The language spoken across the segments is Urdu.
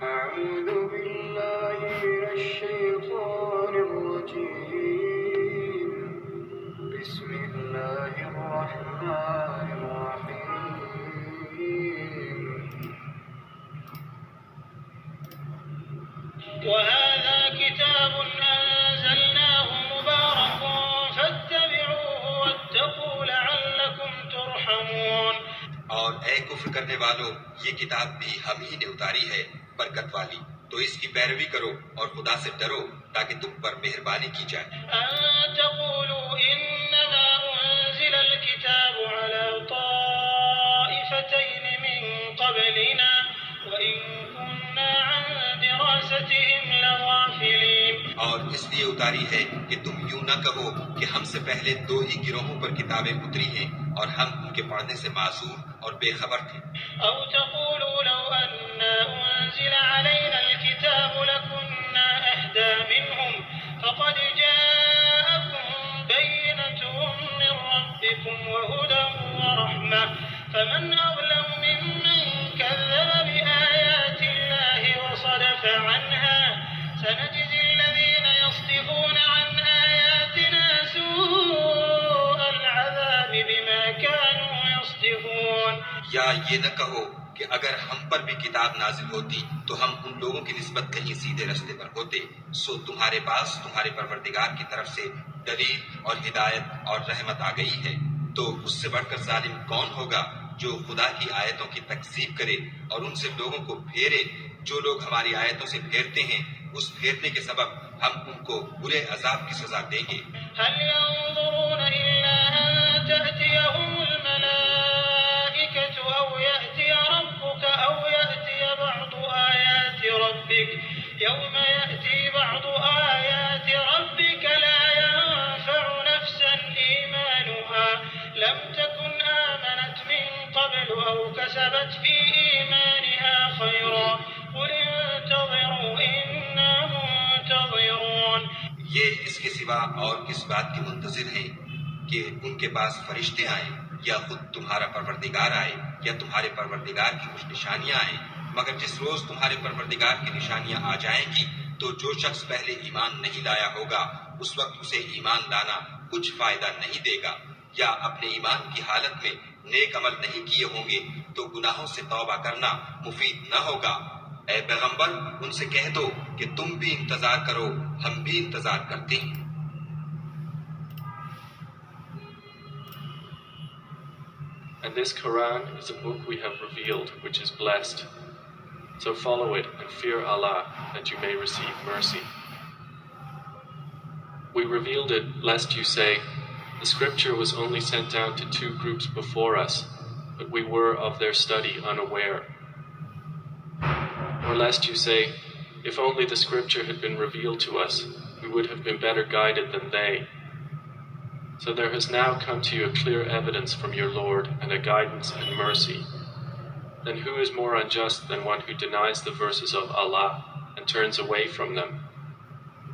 أعوذ بالله من الشيطان الرجيم بسم الله الرحمن الرحيم وهذا كتاب أنزلناه مبارك فاتبعوه واتقوا لعلكم ترحمون اور اے کفر کرنے والو، یہ کتاب بھی ہم ہی نے اتاری ہے برکت والی، تو اس کی پیروی کرو اور خدا سے ڈرو تاکہ تم پر مہربانی کی جائے۔ أن تقولوا إنما أنزل الكتاب على طائفتين من قبلنا وإن كنا عن دراستهم لغافلين۔ اور اس لیے اتاری ہے کہ تم یوں نہ کہو کہ ہم سے پہلے دو ہی گروہوں پر کتابیں اتری ہیں اور ہم ان کے پڑھنے سے معذور اور بے خبر تھے۔ أو تقولوا لو أنا أنزل علينا الكتاب لكنا أهدى منهم فقد جاءكم بينة من ربكم وهدى ورحمة فمن أظلم ممن كذب بآيات الله وصدف عنها سنجزي الذين يصدفون عن آياتنا سوء العذاب بما كانوا يصدفون۔ یا یہ نہ کہو کہ اگر ہم پر بھی کتاب نازل ہوتی تو ہم ان لوگوں کی نسبت کہیں سیدھے رستے پر ہوتے، سو تمہارے پاس تمہارے پروردگار کی طرف سے دلیل اور ہدایت اور رحمت آ گئی ہے، تو اس سے بڑھ کر ظالم کون ہوگا جو خدا کی آیتوں کی تکذیب کرے اور ان سے لوگوں کو پھیرے۔ جو لوگ ہماری آیتوں سے پھیرتے ہیں، اس پھیرنے کے سبب ہم ان کو برے عذاب کی سزا دیں گے۔ هل ينظرون إلا أن تأتيهم الملائكة أو يأتي ربك أو يأتي بعض آيات ربك يوم يأتي بعض آيات ربك لا ينفع نفسا إيمانها لم تكن آمنت من قبل أو كسبت في إيمانها خيرا قل انتظروا إنا منتظرون۔ یہ اس کے سوا اور کس بات کے منتظر ہیں کہ ان کے پاس فرشتے آئیں یا خود تمہارا پروردگار آئے یا تمہارے پروردگار کی کچھ نشانیاں آئیں، مگر جس روز تمہارے پروردگار کی نشانیاں آ جائیں گی تو جو شخص پہلے ایمان نہیں لایا ہوگا اس وقت اسے ایمان لانا کچھ فائدہ نہیں دے گا، یا اپنے ایمان کی حالت میں نیک عمل نہیں کیے ہوں گے تو گناہوں سے توبہ کرنا مفید نہ ہوگا۔ اے پیغمبر، ان سے کہہ دو کہ تم بھی انتظار کرو، ہم بھی انتظار کرتے ہیں۔ And this Quran is a book we have revealed, which is blessed. So follow it and fear Allah, that you may receive mercy. We revealed it lest you say, the scripture was only sent down to two groups before us, but we were of their study unaware. Or lest you say, if only the scripture had been revealed to us, we would have been better guided than they. So there has now come to you a clear evidence from your Lord and a guidance and mercy. Then who is more unjust than one who denies the verses of Allah and turns away from them?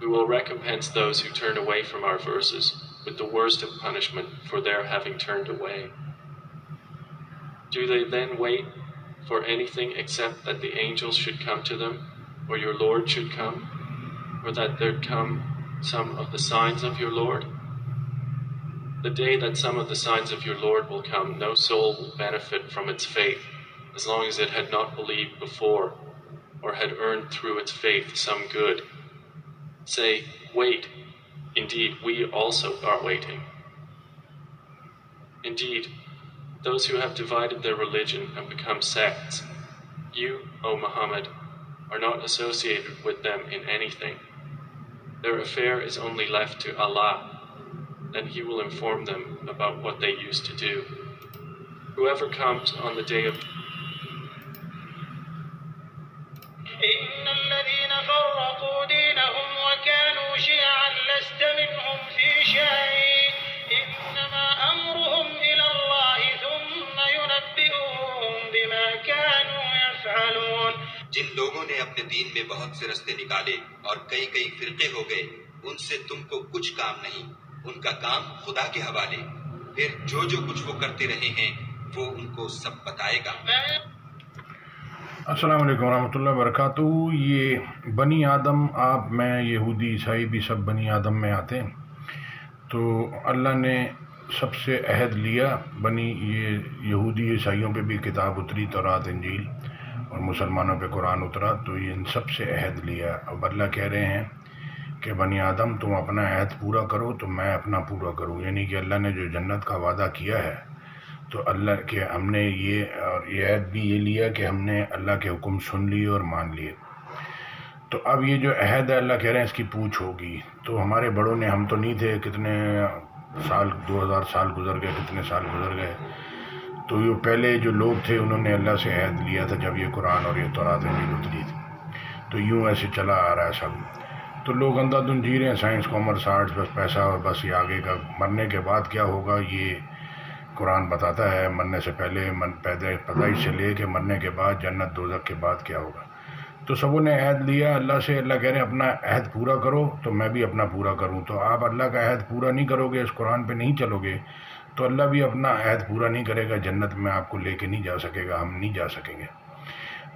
We will recompense those who turn away from our verses with the worst of punishment for their having turned away. Do they then wait for anything except that the angels should come to them, or your Lord should come, or that there come some of the signs of your Lord? The day that some of the signs of your Lord will come, no soul will benefit from its faith, as long as it had not believed before, or had earned through its faith some good. Say, wait, indeed we also are waiting. Indeed, those who have divided their religion and become sects, you, O Muhammad, are not associated with them in anything. Their affair is only left to Allah, and He will inform them about what they used to do. Whoever comes on the day of إن الذين فرقوا دينهم وكانوا شيعا لست منهم في شيء إنما أمرهم إلى الله ثم ينبئهم بما كانوا يفعلون۔ جن لوگوں نے اپنے دین میں بہت سے رستے نکالے اور کئی کئی فرقے ہو گئے، ان سے تم کو کچھ کام نہیں، ان کا کام خدا کے حوالے، پھر جو کچھ وہ کرتے رہے ہیں وہ ان کو سب بتائے گا۔ السلام علیکم ورحمۃ اللہ وبرکاتہ۔ یہ بنی آدم، آپ میں یہودی عیسائی بھی سب بنی آدم میں آتے ہیں، تو اللہ نے سب سے عہد لیا۔ یہ یہودی عیسائیوں پہ بھی کتاب اتری، تورات انجیل، اور مسلمانوں پہ قرآن اترا، تو یہ ان سب سے عہد لیا۔ اب اللہ کہہ رہے ہیں کہ بنی آدم تم اپنا عہد پورا کرو تو میں اپنا پورا کروں، یعنی کہ اللہ نے جو جنت کا وعدہ کیا ہے تو اللہ کے ہم نے یہ عہد بھی یہ لیا کہ ہم نے اللہ کے حکم سن لیے اور مان لیے۔ تو اب یہ جو عہد ہے اللہ کہہ رہے ہیں اس کی پوچھ ہوگی۔ تو ہمارے بڑوں نے، ہم تو نہیں تھے، کتنے سال، 2000 سال گزر گئے، کتنے سال گزر گئے، تو یہ پہلے جو لوگ تھے انہوں نے اللہ سے عہد لیا تھا جب یہ قرآن اور یہ تورات انجیل اتری تھی۔ تو یوں ایسے چلا آ رہا ہے سب، تو لوگ اندھا دھند جی رہے ہیں، سائنس، کامرس، آرٹس، بس پیسہ اور بس یہ آگے کا مرنے کے بعد کیا ہوگا یہ قرآن بتاتا ہے، مرنے سے پہلے، پیدائش سے لے کے مرنے کے بعد، جنت دوزخ کے بعد کیا ہوگا۔ تو سبوں نے عہد لیا اللہ سے، اللہ کہہ رہے ہیں اپنا عہد پورا کرو تو میں بھی اپنا پورا کروں۔ تو آپ اللہ کا عہد پورا نہیں کرو گے، اس قرآن پہ نہیں چلو گے، تو اللہ بھی اپنا عہد پورا نہیں کرے گا، جنت میں آپ کو لے کے نہیں جا سکے گا، ہم نہیں جا سکیں گے۔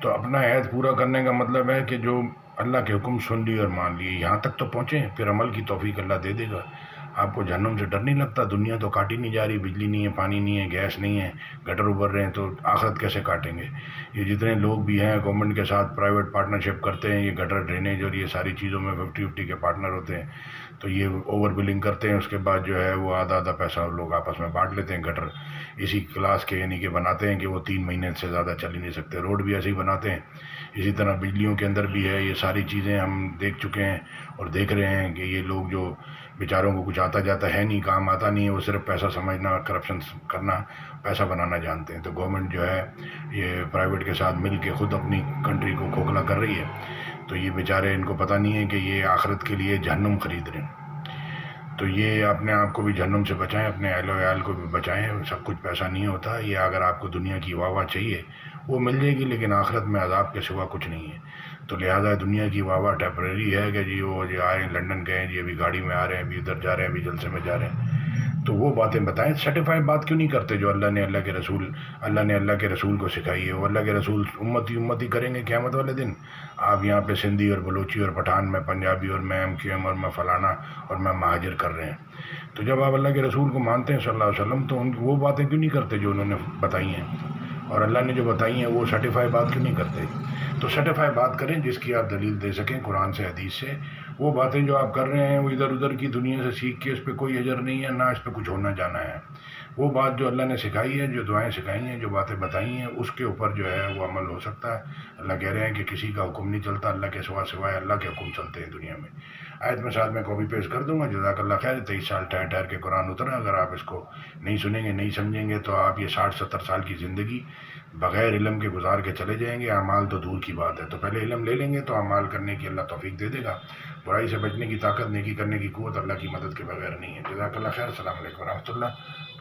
تو اپنا عہد پورا کرنے کا مطلب ہے کہ جو اللہ کے حکم سن لیے اور مان لیے، یہاں تک تو پہنچیں، پھر عمل کی توفیق اللہ دے دے گا۔ آپ کو جہنم سے ڈر نہیں لگتا؟ دنیا تو کاٹی نہیں جا رہی، بجلی نہیں ہے، پانی نہیں ہے، گیس نہیں ہے، گٹر ابھر رہے ہیں، تو آخرت کیسے کاٹیں گے؟ یہ جتنے لوگ بھی ہیں گورنمنٹ کے ساتھ پرائیویٹ پارٹنرشپ کرتے ہیں، یہ گٹر، ڈرینیج اور یہ ساری چیزوں میں 50-50 کے پارٹنر ہوتے ہیں، تو یہ اوور بلنگ کرتے ہیں، اس کے بعد جو ہے وہ آدھا پیسہ لوگ آپس میں بانٹ لیتے ہیں۔ گٹر اسی کلاس کے یعنی کہ بناتے ہیں کہ وہ 3 مہینے سے زیادہ چل ہی نہیں سکتے، روڈ بھی ایسے ہی بناتے ہیں، اسی طرح بجلیوں کے اندر بھی ہے۔ یہ ساری چیزیں ہم دیکھ چکے ہیں اور دیکھ رہے ہیں کہ یہ لوگ جو بیچاروں کو کچھ آتا جاتا ہے نہیں، کام آتا نہیں ہے، وہ صرف پیسہ سمجھنا، کرپشن کرنا، پیسہ بنانا جانتے ہیں۔ تو گورنمنٹ جو ہے یہ پرائیویٹ کے ساتھ مل کے خود اپنی کنٹری کو کھوکھلا کر رہی ہے، تو یہ بیچارے، ان کو پتہ نہیں ہے کہ یہ آخرت کے لیے جہنم خرید رہے ہیں۔ تو یہ اپنے آپ کو بھی جہنم سے بچائیں، اپنے اہل و عیال کو بھی بچائیں۔ سب کچھ پیسہ نہیں ہوتا، یہ اگر آپ کو دنیا کی واہ چاہیے وہ مل جائے گی، لیکن آخرت میں عذاب کے سوا کچھ نہیں ہے۔ تو لہٰذا دنیا کی واہ ٹیمپریری ہے کہ جی وہ جو آئے ہیں لنڈن گئے، جی ابھی گاڑی میں آ رہے ہیں، ابھی ادھر جا رہے ہیں، ابھی جلسے میں جا رہے ہیں، تو وہ باتیں بتائیں۔ سرٹیفائی بات کیوں نہیں کرتے جو اللہ نے اللہ کے رسول کو سکھائی ہے؟ وہ اللہ کے رسول امتی کریں گے قیامت والے دن۔ آپ یہاں پہ سندھی اور بلوچی اور پٹھان، میں پنجابی اور میں MQM اور میں فلانا اور میں مہاجر کر رہے ہیں۔ تو جب آپ اللہ کے رسول کو مانتے ہیں صلی اللہ علیہ وسلم، تو وہ باتیں کیوں نہیں کرتے جو انہوں نے بتائی ہیں؟ اور اللہ نے جو بتائی ہیں وہ سرٹیفائی بات کیوں نہیں کرتے؟ تو سرٹیفائی بات کریں جس کی آپ دلیل دے سکیں قرآن سے، حدیث سے۔ وہ باتیں جو آپ کر رہے ہیں وہ ادھر ادھر کی دنیا سے سیکھ کے، اس پہ کوئی اجر نہیں ہے، نہ اس پہ کچھ ہونا جانا ہے۔ وہ بات جو اللہ نے سکھائی ہے، جو دعائیں سکھائی ہیں، جو باتیں بتائی ہیں، اس کے اوپر جو ہے وہ عمل ہو سکتا ہے۔ اللہ کہہ رہے ہیں کہ کسی کا حکم نہیں چلتا اللہ کے سوائے اللہ کے حکم چلتے ہیں دنیا میں۔ آیت میں ساتھ میں کاپی پیسٹ کر دوں گا، جزاک اللہ خیر۔ 23 سال ٹھہر کے قرآن اترا، اگر آپ اس کو نہیں سنیں گے، نہیں سمجھیں گے، تو آپ یہ 60-70 سال کی زندگی بغیر علم کے گزار کے چلے جائیں گے۔ اعمال تو دور کی بات ہے، تو پہلے علم لے لیں گے تو اعمال کرنے کی اللہ توفیق دے دے گا۔ برائی سے بچنے کی طاقت، نیکی کرنے کی قوت اللہ کی مدد کے بغیر نہیں ہے۔ جزاک اللہ خیر۔ السلام علیکم ورحمۃ اللہ